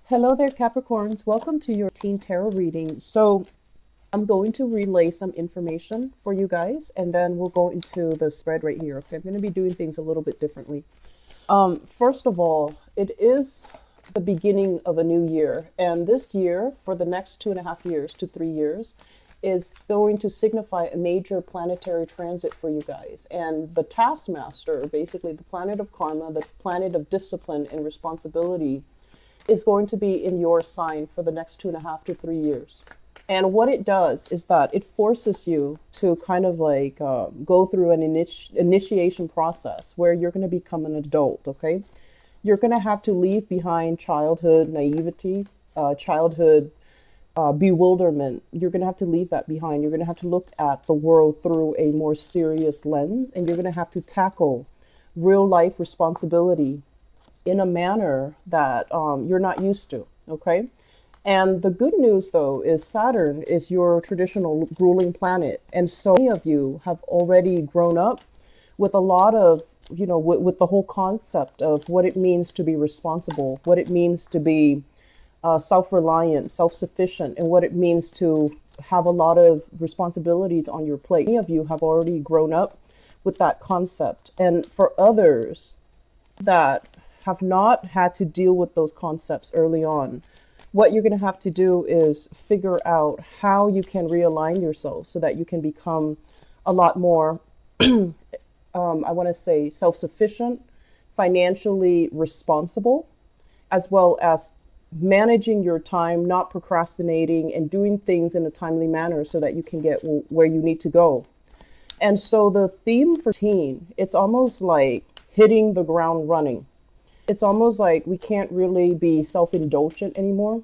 Hello there, Capricorns. Welcome to your Teen Tarot reading. So I'm going to relay some information for you guys, and then we'll go into the spread right here. Okay, I'm going to be doing things a little bit differently. First of all, it is the beginning of a new year, and this year, for the next 2.5 years to 3 years, is going to signify a major planetary transit for you guys. And the taskmaster, basically the planet of karma, the planet of discipline and responsibility, is going to be in your sign for the next 2.5 to 3 years. And what it does is that it forces you to kind of like go through an initiation process where you're going to become an adult, okay? You're going to have to leave behind childhood naivety, childhood bewilderment. You're going to have to leave that behind. You're going to have to look at the world through a more serious lens, and you're going to have to tackle real life responsibility in a manner that you're not used to, okay? And the good news, though, is Saturn is your traditional ruling planet. And so many of you have already grown up with a lot of, with the whole concept of what it means to be responsible, what it means to be self-reliant, self-sufficient, and what it means to have a lot of responsibilities on your plate. Many of you have already grown up with that concept. And for others that have not had to deal with those concepts early on, what you're going to have to do is figure out how you can realign yourself so that you can become a lot more, I want to say, self-sufficient, financially responsible, as well as managing your time, not procrastinating, and doing things in a timely manner so that you can get where you need to go. And so the theme for teen, it's almost like hitting the ground running. It's almost like we can't really be self-indulgent anymore.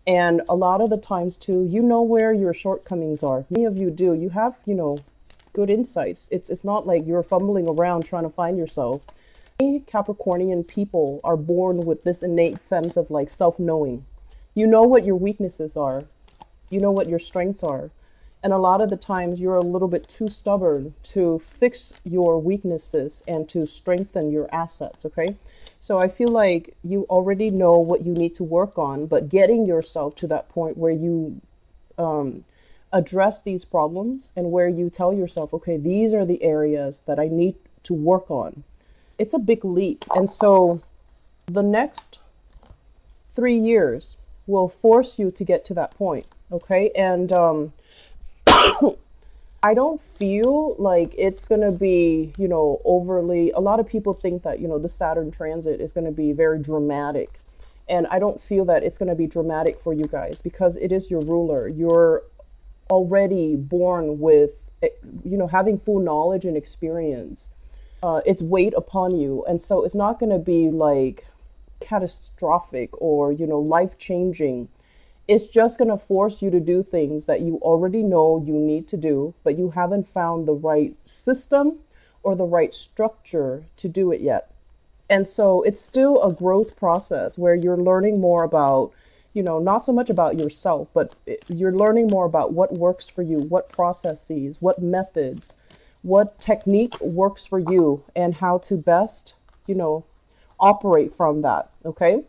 And a lot of the times too, you know where your shortcomings are. Many of you do. You have, good insights. It's not like you're fumbling around trying to find yourself. Many Capricornian people are born with this innate sense of like self-knowing. You know what your weaknesses are. You know what your strengths are. And a lot of the times you're a little bit too stubborn to fix your weaknesses and to strengthen your assets, okay? So I feel like you already know what you need to work on, but getting yourself to that point where you address these problems and where you tell yourself, okay, these are the areas that I need to work on. It's a big leap. And so the next 3 years will force you to get to that point, okay? And I don't feel like it's going to be, overly, a lot of people think that, the Saturn transit is going to be very dramatic. And I don't feel that it's going to be dramatic for you guys because it is your ruler. You're already born with, having full knowledge and experience. It's weight upon you. And so it's not going to be like catastrophic or, life-changing. It's just going to force you to do things that you already know you need to do, but you haven't found the right system or the right structure to do it yet. And so it's still a growth process where you're learning more about, not so much about yourself, but you're learning more about what works for you, what processes, what methods, what technique works for you, and how to best, operate from that. Okay.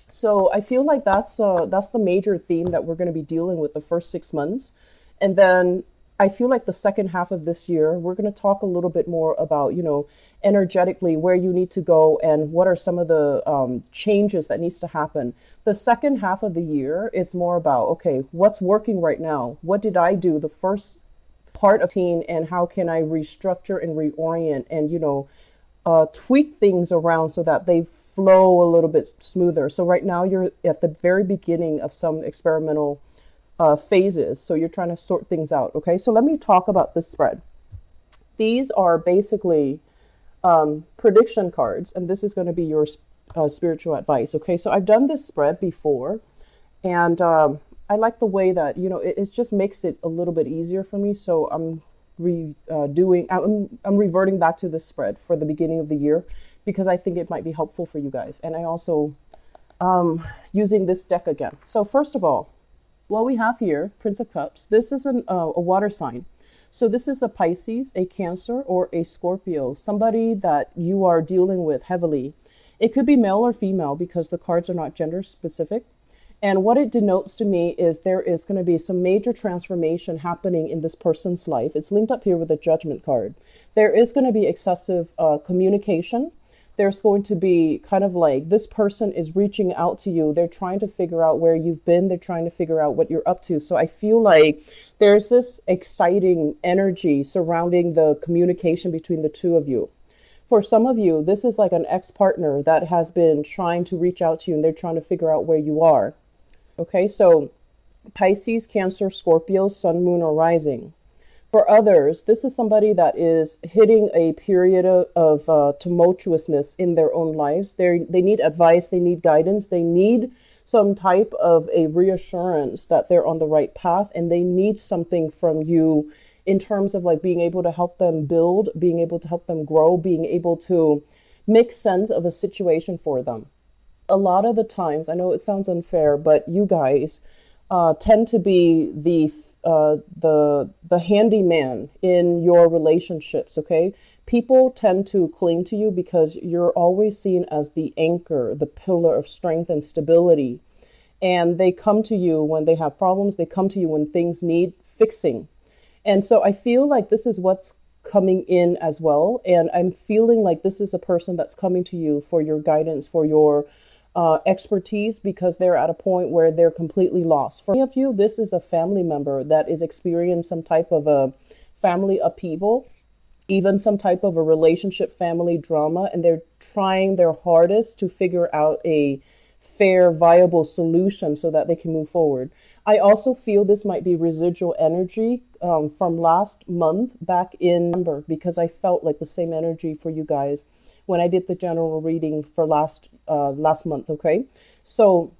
So I feel like that's the major theme that we're going to be dealing with the first 6 months. And then I feel like the second half of this year, we're going to talk a little bit more about, energetically where you need to go and what are some of the changes that needs to happen. The second half of the year, it's more about, okay, what's working right now? What did I do the first part of teen, and how can I restructure and reorient and, tweak things around so that they flow a little bit smoother. So right now you're at the very beginning of some experimental phases. So you're trying to sort things out. Okay, so let me talk about this spread. These are basically prediction cards, and this is going to be your spiritual advice. Okay, so I've done this spread before, and I like the way that, it just makes it a little bit easier for me. So I'm reverting back to this spread for the beginning of the year because I think it might be helpful for you guys. And I also using this deck again. So first of all, what we have here, Prince of Cups, this is a water sign. So this is a Pisces, a Cancer, or a Scorpio, somebody that you are dealing with heavily. It could be male or female because the cards are not gender specific. And what it denotes to me is there is going to be some major transformation happening in this person's life. It's linked up here with the Judgment card. There is going to be excessive communication. There's going to be kind of like this person is reaching out to you. They're trying to figure out where you've been. They're trying to figure out what you're up to. So I feel like there's this exciting energy surrounding the communication between the two of you. For some of you, this is like an ex-partner that has been trying to reach out to you and they're trying to figure out where you are. Okay, so Pisces, Cancer, Scorpio, Sun, Moon, or Rising. For others, this is somebody that is hitting a period of tumultuousness in their own lives. They need advice, they need guidance, they need some type of a reassurance that they're on the right path, and they need something from you in terms of like being able to help them build, being able to help them grow, being able to make sense of a situation for them. A lot of the times, I know it sounds unfair, but you guys tend to be the handyman in your relationships, okay? People tend to cling to you because you're always seen as the anchor, the pillar of strength and stability. And they come to you when they have problems. They come to you when things need fixing. And so I feel like this is what's coming in as well. And I'm feeling like this is a person that's coming to you for your guidance, for your expertise, because they're at a point where they're completely lost. For many of you, this is a family member that is experiencing some type of a family upheaval, even some type of a relationship family drama, and they're trying their hardest to figure out a fair, viable solution so that they can move forward. I also feel this might be residual energy from last month back in November, because I felt like the same energy for you guys when I did the general reading for last month, okay? So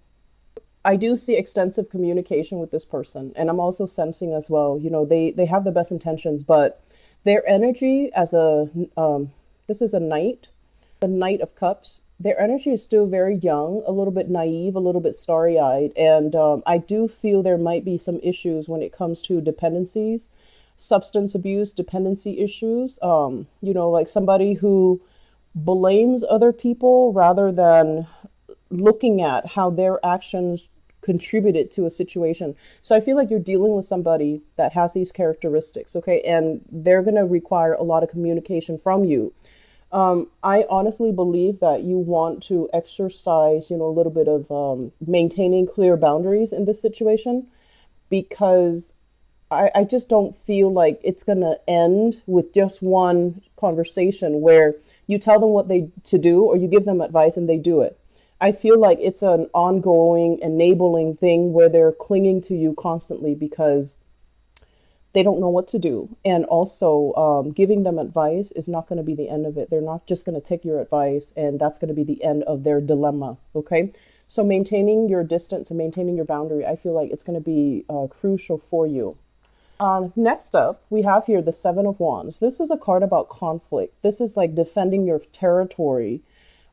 I do see extensive communication with this person, and I'm also sensing as well, you know, they have the best intentions, but their energy as this is a knight, the Knight of Cups. Their energy is still very young, a little bit naive, a little bit starry-eyed, and I do feel there might be some issues when it comes to dependencies, substance abuse, dependency issues, you know, like somebody who blames other people rather than looking at how their actions contributed to a situation. So I feel like you're dealing with somebody that has these characteristics, okay? And they're going to require a lot of communication from you. I honestly believe that you want to exercise, you know, a little bit of maintaining clear boundaries in this situation, because I just don't feel like it's going to end with just one conversation where you tell them what they to do or you give them advice and they do it. I feel like it's an ongoing, enabling thing where they're clinging to you constantly because they don't know what to do. And also giving them advice is not going to be the end of it. They're not just going to take your advice and that's going to be the end of their dilemma. Okay. So maintaining your distance and maintaining your boundary, I feel like it's going to be crucial for you. Next up, we have here the Seven of Wands. This is a card about conflict. This is like defending your territory,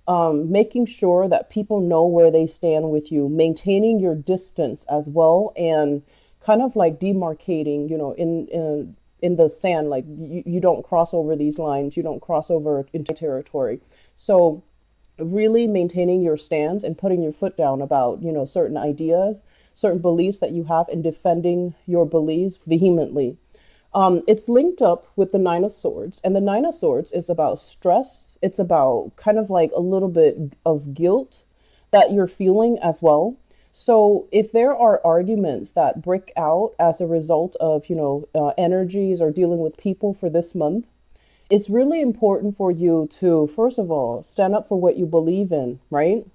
making sure that people know where they stand with you, maintaining your distance as well, and kind of like demarcating, you know, in the sand, like you don't cross over these lines, you don't cross over into territory. So really maintaining your stance and putting your foot down about, you know, certain ideas, certain beliefs that you have, and defending your beliefs vehemently. It's linked up with the Nine of Swords, and the Nine of Swords is about stress. It's about kind of like a little bit of guilt that you're feeling as well. So if there are arguments that break out as a result of, you know, energies or dealing with people for this month, it's really important for you to, first of all, stand up for what you believe in, right?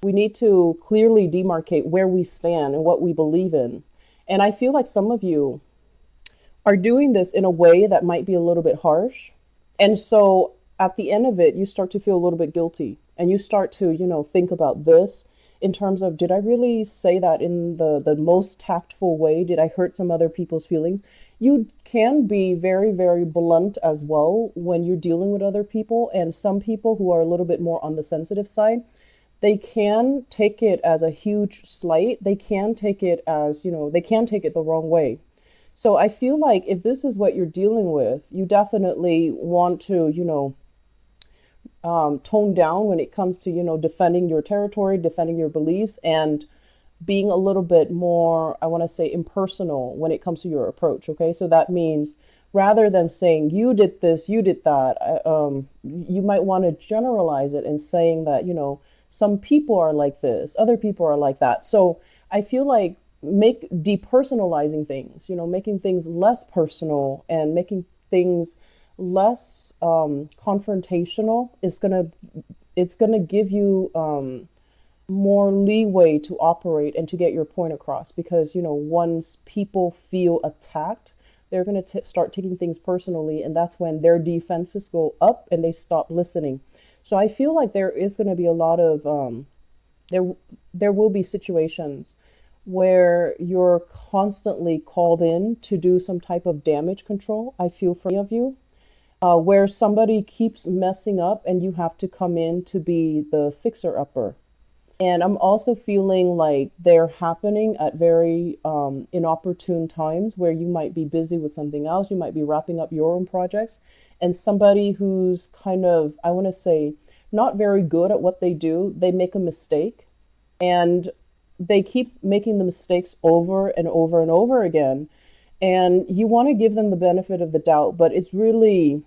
We need to clearly demarcate where we stand and what we believe in. And I feel like some of you are doing this in a way that might be a little bit harsh. And so at the end of it, you start to feel a little bit guilty and you start to, you know, think about this in terms of, did I really say that in the most tactful way? Did I hurt some other people's feelings? You can be very, very blunt as well when you're dealing with other people. And some people who are a little bit more on the sensitive side, they can take it as a huge slight. They can take it as, you know, they can take it the wrong way. So I feel like if this is what you're dealing with, you definitely want to, you know, tone down when it comes to, you know, defending your territory, defending your beliefs, and being a little bit more, I want to say, impersonal when it comes to your approach. Okay, so that means rather than saying you did this, you did that, you might want to generalize it and saying that, some people are like this, other people are like that. So I feel like make depersonalizing things, making things less personal and making things less confrontational is gonna give you more leeway to operate and to get your point across, because once people feel attacked, they're going to start taking things personally, and that's when their defenses go up and they stop listening. So I feel like there is going to be a lot of there will be situations where you're constantly called in to do some type of damage control. I feel for many of you, where somebody keeps messing up and you have to come in to be the fixer upper. And I'm also feeling like they're happening at very inopportune times where you might be busy with something else. You might be wrapping up your own projects. And somebody who's kind of, I want to say, not very good at what they do, they make a mistake. And they keep making the mistakes over and over and over again. And you want to give them the benefit of the doubt, but it's really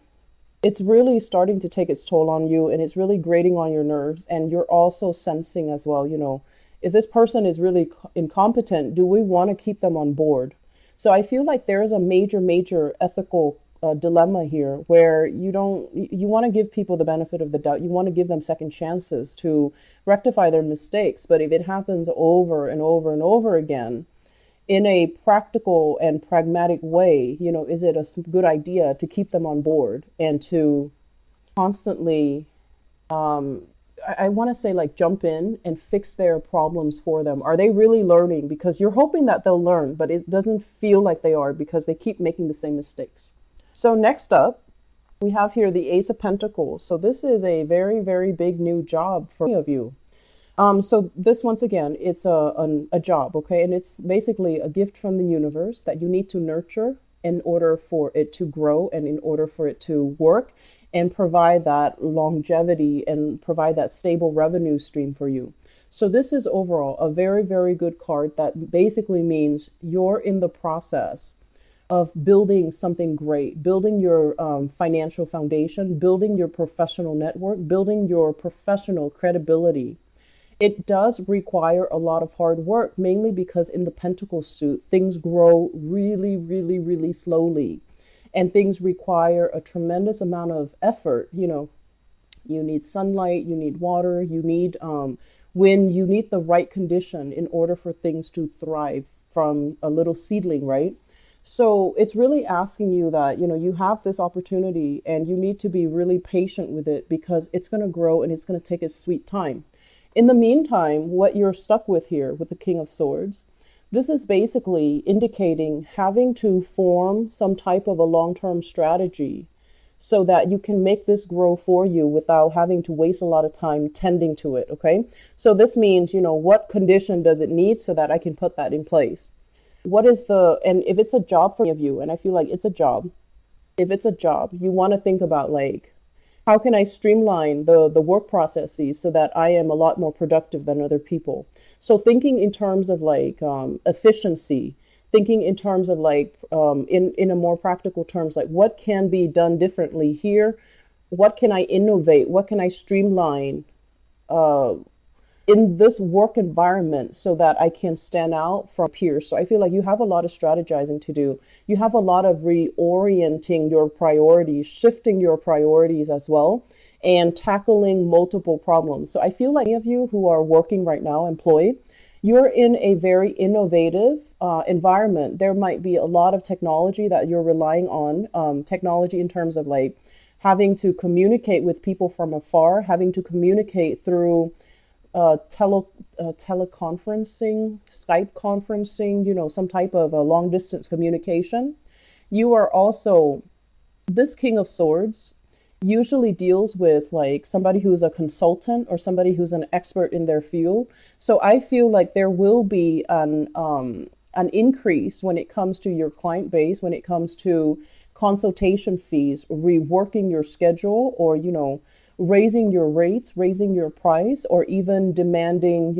starting to take its toll on you, and it's really grating on your nerves. And you're also sensing as well, if this person is really incompetent, do we want to keep them on board? So I feel like there is a major ethical dilemma here where you want to give people the benefit of the doubt. You want to give them second chances to rectify their mistakes. But if it happens over and over and over again, in a practical and pragmatic way, is it a good idea to keep them on board and to constantly, I want to say, like, jump in and fix their problems for them? Are they really learning? Because you're hoping that they'll learn, but it doesn't feel like they are because they keep making the same mistakes. So next up, we have here the Ace of Pentacles. So this is a very, very big new job for many of you. So this, once again, it's a job, okay? And it's basically a gift from the universe that you need to nurture in order for it to grow and in order for it to work and provide that longevity and provide that stable revenue stream for you. So this is overall a very, very good card that basically means you're in the process of building something great, building your financial foundation, building your professional network, building your professional credibility. It does require a lot of hard work, mainly because in the Pentacle suit, things grow really, really, really slowly. And things require a tremendous amount of effort. You need sunlight, you need water, you need wind, you need the right condition in order for things to thrive from a little seedling, right? So it's really asking you that, you have this opportunity and you need to be really patient with it because it's going to grow and it's going to take its sweet time. In the meantime, what you're stuck with here with the King of Swords, this is basically indicating having to form some type of a long-term strategy so that you can make this grow for you without having to waste a lot of time tending to it, okay? So this means, what condition does it need so that I can put that in place? And if it's a job for any of you, and I feel like it's a job, if it's a job, you want to think about, like, how can I streamline the work processes so that I am a lot more productive than other people? So thinking in terms of like efficiency, thinking in terms of like in a more practical terms, like what can be done differently here? What can I innovate? What can I streamline in this work environment so that I can stand out from peers? So I feel like you have a lot of strategizing to do. You have a lot of reorienting your priorities, shifting your priorities as well, and tackling multiple problems. So I feel like any of you who are working right now, employed, you're in a very innovative environment. There might be a lot of technology that you're relying on, technology in terms of like having to communicate with people from afar, having to communicate through teleconferencing, Skype conferencing, some type of a long distance communication. You are also, this King of Swords usually deals with like somebody who's a consultant or somebody who's an expert in their field. So I feel like there will be an increase when it comes to your client base, when it comes to consultation fees, reworking your schedule, or, raising your rates, raising your price, or even demanding,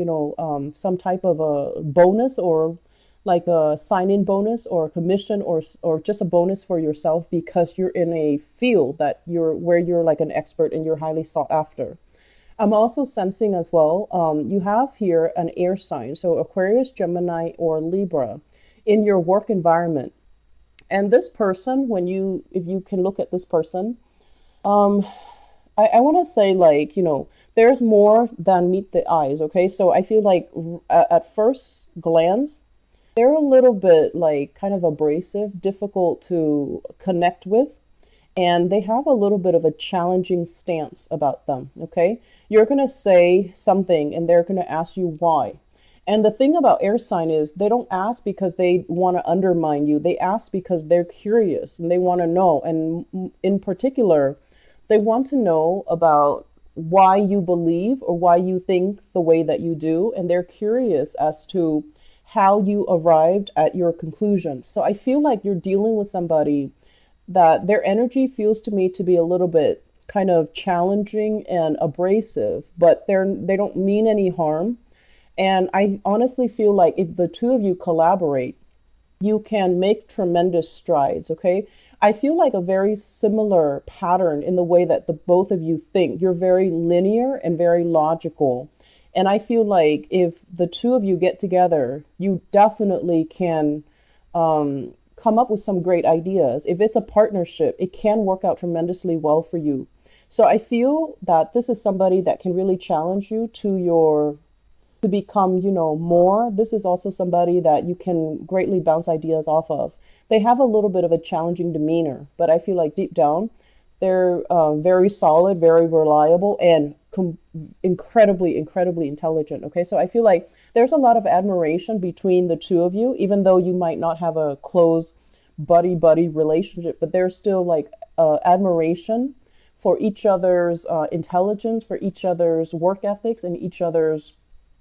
some type of a bonus, or like a sign-in bonus or a commission, or just a bonus for yourself because you're in a field that you're like an expert and you're highly sought after. I'm also sensing as well, you have here an air sign, so Aquarius, Gemini, or Libra in your work environment. And this person, if you can look at this person, um, I want to say, like, there's more than meet the eyes, okay? So I feel like at first glance, they're a little bit like kind of abrasive, difficult to connect with, and they have a little bit of a challenging stance about them, okay? You're going to say something and they're going to ask you why. And the thing about air sign is they don't ask because they want to undermine you. They ask because they're curious and they want to know. And in particular, they want to know about why you believe or why you think the way that you do. And they're curious as to how you arrived at your conclusions. So I feel like you're dealing with somebody that their energy feels to me to be a little bit kind of challenging and abrasive, but they don't mean any harm. And I honestly feel like if the two of you collaborate, you can make tremendous strides, okay? I feel like a very similar pattern in the way that the both of you think. You're very linear and very logical. And I feel like if the two of you get together, you definitely can come up with some great ideas. If it's a partnership, it can work out tremendously well for you. So I feel that this is somebody that can really challenge you to become, more. This is also somebody that you can greatly bounce ideas off of. They have a little bit of a challenging demeanor, but I feel like deep down, they're very solid, very reliable, and incredibly, incredibly intelligent. Okay, so I feel like there's a lot of admiration between the two of you, even though you might not have a close buddy-buddy relationship, but there's still like admiration for each other's intelligence, for each other's work ethics, and each other's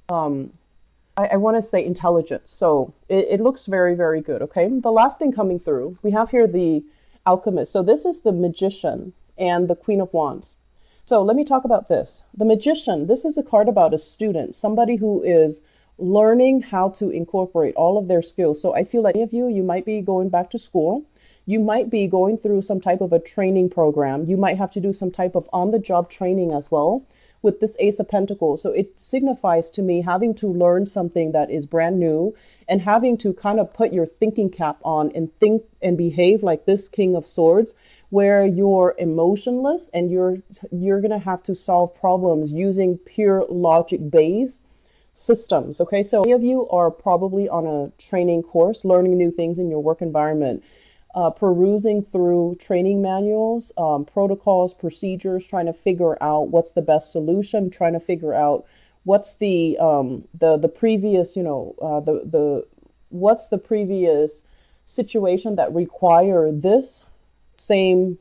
I want to say intelligence. So it looks very, very good. Okay. The last thing coming through, we have here the alchemist. So this is the magician and the Queen of Wands. So let me talk about this. The magician, this is a card about a student, somebody who is learning how to incorporate all of their skills. So I feel like any of you might be going back to school. You might be going through some type of a training program. You might have to do some type of on-the-job training as well with this Ace of Pentacles. So it signifies to me having to learn something that is brand new and having to kind of put your thinking cap on and think and behave like this King of Swords, where you're emotionless and you're going to have to solve problems using pure logic-based systems. Okay, so many of you are probably on a training course, learning new things in your work environment. Perusing through training manuals, protocols, procedures, trying to figure out what's the best solution, trying to figure out what's the previous, what's the previous situation that require this same,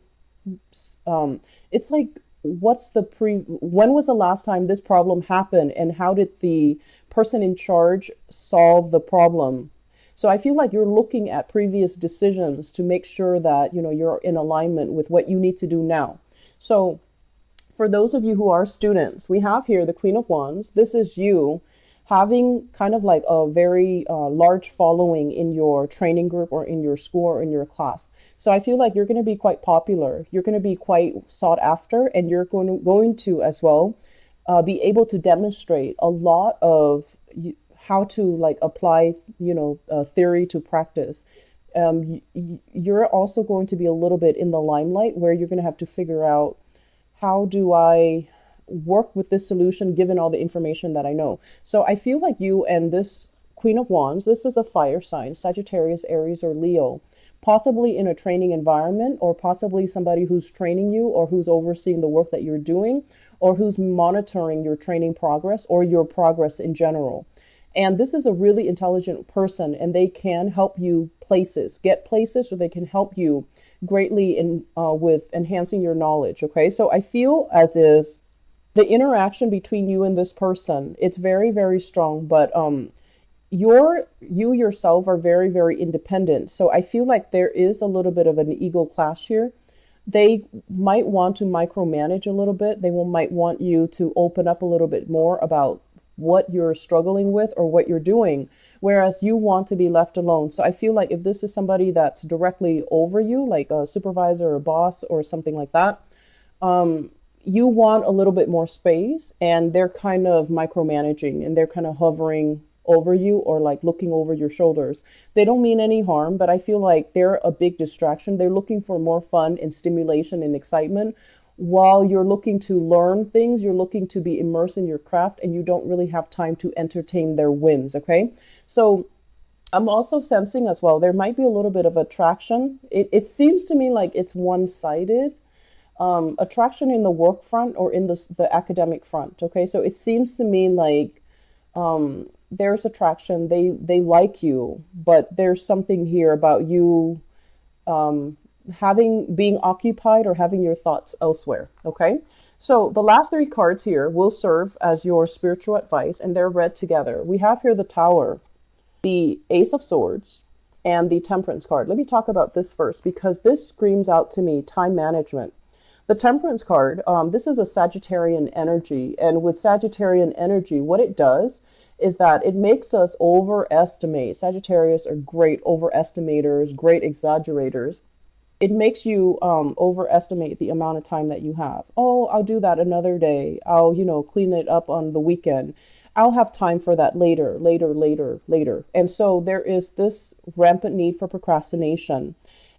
it's like, when was the last time this problem happened and how did the person in charge solve the problem? So I feel like you're looking at previous decisions to make sure that, you're in alignment with what you need to do now. So for those of you who are students, we have here the Queen of Wands. This is you having kind of like a very large following in your training group or in your school or in your class. So I feel like you're going to be quite popular. You're going to be quite sought after, and you're going to as well be able to demonstrate a lot of how to like apply, theory to practice. You're also going to be a little bit in the limelight where you're going to have to figure out, how do I work with this solution given all the information that I know? So I feel like you and this Queen of Wands, this is a fire sign, Sagittarius, Aries, or Leo, possibly in a training environment, or possibly somebody who's training you or who's overseeing the work that you're doing, or who's monitoring your training progress or your progress in general. And this is a really intelligent person, and they can help you get places, or they can help you greatly with enhancing your knowledge. Okay, so I feel as if the interaction between you and this person, it's very, very strong, but you yourself are very, very independent. So I feel like there is a little bit of an ego clash here. They might want to micromanage a little bit. Might want you to open up a little bit more about what you're struggling with or what you're doing, whereas you want to be left alone. So I feel like if this is somebody that's directly over you, like a supervisor or boss or something like that, you want a little bit more space, and they're kind of micromanaging and they're kind of hovering over you or like looking over your shoulders. They don't mean any harm, but I feel like they're a big distraction. They're looking for more fun and stimulation and excitement while you're looking to learn things, you're looking to be immersed in your craft, and you don't really have time to entertain their whims, okay? So I'm also sensing as well, there might be a little bit of attraction. It seems to me like it's one-sided. Attraction in the work front or in the academic front. Okay, so it seems to me like there's attraction. They like you, but there's something here about you being occupied or having your thoughts elsewhere. Okay, so the last three cards here will serve as your spiritual advice, and they're read together. We have here the Tower, the Ace of Swords, and the Temperance card. Let me talk about this first because this screams out to me time management. The Temperance card, this is a Sagittarian energy. And with Sagittarian energy, what it does is that it makes us overestimate. Sagittarius are great overestimators, great exaggerators. It makes you overestimate the amount of time that you have. Oh, I'll do that another day. I'll, clean it up on the weekend. I'll have time for that later. And so there is this rampant need for procrastination.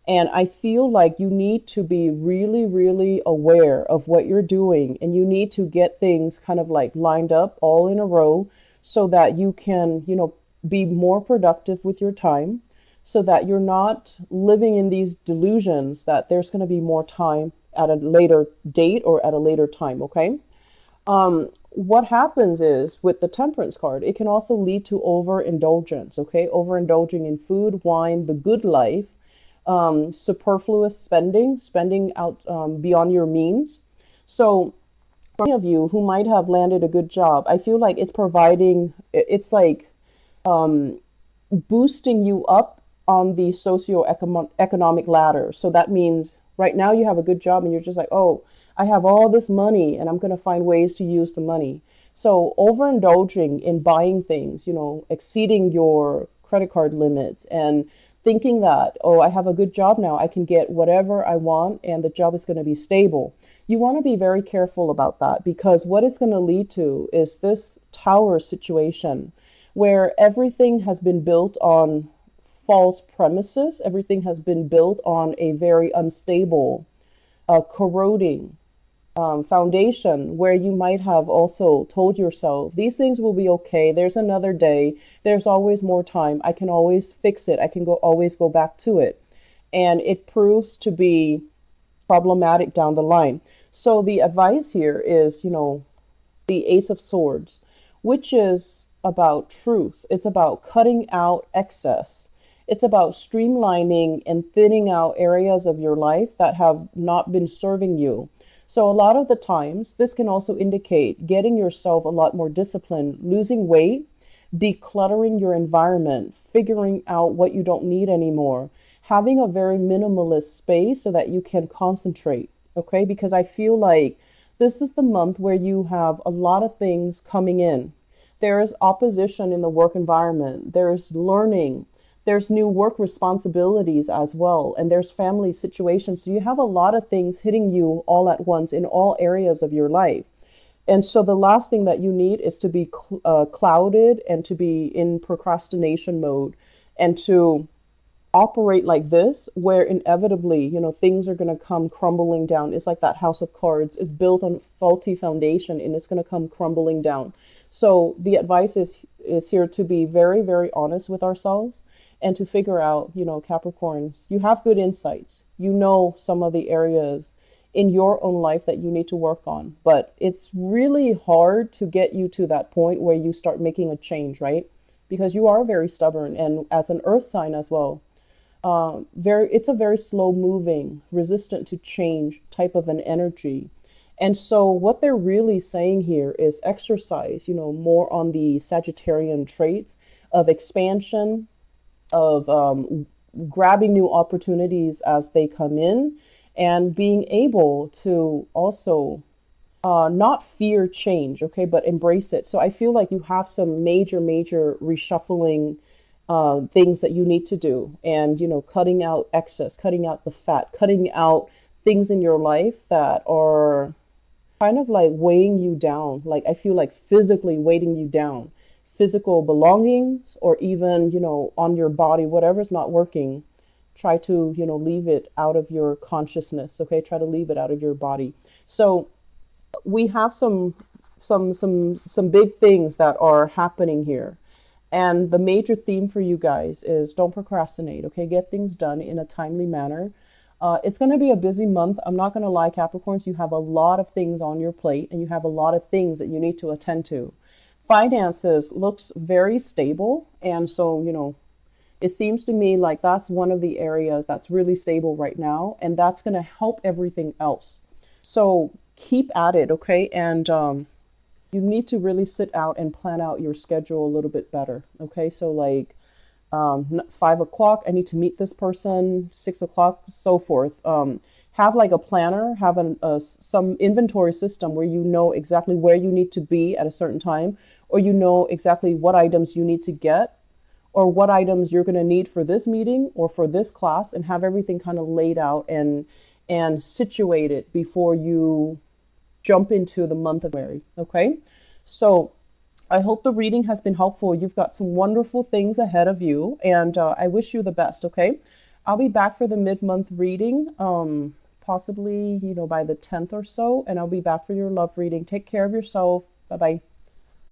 And I feel like you need to be really, really aware of what you're doing, and you need to get things kind of like lined up all in a row so that you can, be more productive with your time, so that you're not living in these delusions that there's going to be more time at a later date or at a later time. Okay. What happens is with the Temperance card, it can also lead to overindulgence. Okay. Overindulging in food, wine, the good life. Superfluous spending out beyond your means. So for many of you who might have landed a good job, I feel like it's like boosting you up on the socioeconomic ladder. So that means right now you have a good job and you're just like, oh, I have all this money and I'm going to find ways to use the money. So overindulging in buying things, exceeding your credit card limits and thinking that, oh, I have a good job now, I can get whatever I want and the job is going to be stable. You want to be very careful about that, because what it's going to lead to is this Tower situation where everything has been built on false premises. Everything has been built on a very unstable, corroding foundation, where you might have also told yourself, these things will be okay. There's another day. There's always more time. I can always fix it. I can always go back to it. And it proves to be problematic down the line. So the advice here is, the Ace of Swords, which is about truth. It's about cutting out excess. It's about streamlining and thinning out areas of your life that have not been serving you. So a lot of the times, this can also indicate getting yourself a lot more disciplined, losing weight, decluttering your environment, figuring out what you don't need anymore, having a very minimalist space so that you can concentrate, okay? Because I feel like this is the month where you have a lot of things coming in. There is opposition in the work environment. There's learning. There's new work responsibilities as well, and there's family situations. So you have a lot of things hitting you all at once in all areas of your life. And so the last thing that you need is to be clouded and to be in procrastination mode and to operate like this, where inevitably, things are going to come crumbling down. It's like that house of cards is built on a faulty foundation and it's going to come crumbling down. So the advice is here to be very, very honest with ourselves and to figure out, Capricorns, you have good insights. You know some of the areas in your own life that you need to work on, but it's really hard to get you to that point where you start making a change, right? Because you are very stubborn, and as an earth sign as well, it's a very slow moving, resistant to change type of an energy. And so what they're really saying here is exercise, more on the Sagittarian traits of expansion, of grabbing new opportunities as they come in, and being able to also not fear change, okay, but embrace it. So I feel like you have some major reshuffling things that you need to do, and cutting out excess, cutting out the fat, cutting out things in your life that are kind of like weighing you down. Like I feel like physically weighting you down, physical belongings, or even on your body, whatever's not working. Try to leave it out of your consciousness. Okay, try to leave it out of your body. So we have some big things that are happening here. And the major theme for you guys is don't procrastinate, okay? Get things done in a timely manner. It's going to be a busy month. I'm not going to lie, Capricorns, you have a lot of things on your plate and you have a lot of things that you need to attend to. Finances looks very stable. And so, it seems to me like that's one of the areas that's really stable right now. And that's going to help everything else. So keep at it, okay? And you need to really sit out and plan out your schedule a little bit better, okay? So like 5 o'clock, I need to meet this person, 6 o'clock, so forth. Have like a planner, have some inventory system where you know exactly where you need to be at a certain time, or you know exactly what items you need to get, or what items you're going to need for this meeting or for this class, and have everything kind of laid out and situated before you jump into the month of February. Okay, so I hope the reading has been helpful. You've got some wonderful things ahead of you, and I wish you the best. Okay, I'll be back for the mid-month reading, possibly by the 10th or so, and I'll be back for your love reading. Take care of yourself. Bye bye.